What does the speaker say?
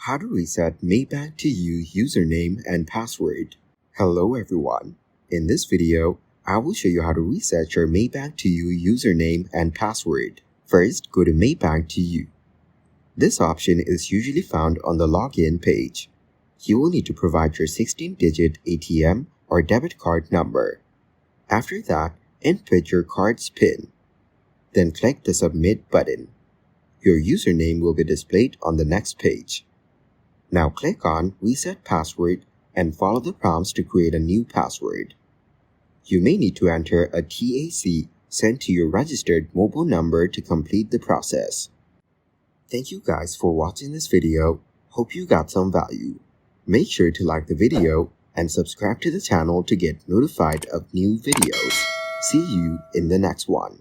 How to reset Maybank2u username and password. Hello everyone. In this video, I will show you how to reset your Maybank2u username and password. First, go to Maybank2u. This option is usually found on the login page. You will need to provide your 16-digit ATM or debit card number. After that, input your card's PIN. Then click the Submit button. Your username will be displayed on the next page. Now click on Reset Password and follow the prompts to create a new password. You may need to enter a TAC sent to your registered mobile number to complete the process. Thank you guys for watching this video. Hope you got some value. Make sure to like the video and subscribe to the channel to get notified of new videos. See you in the next one.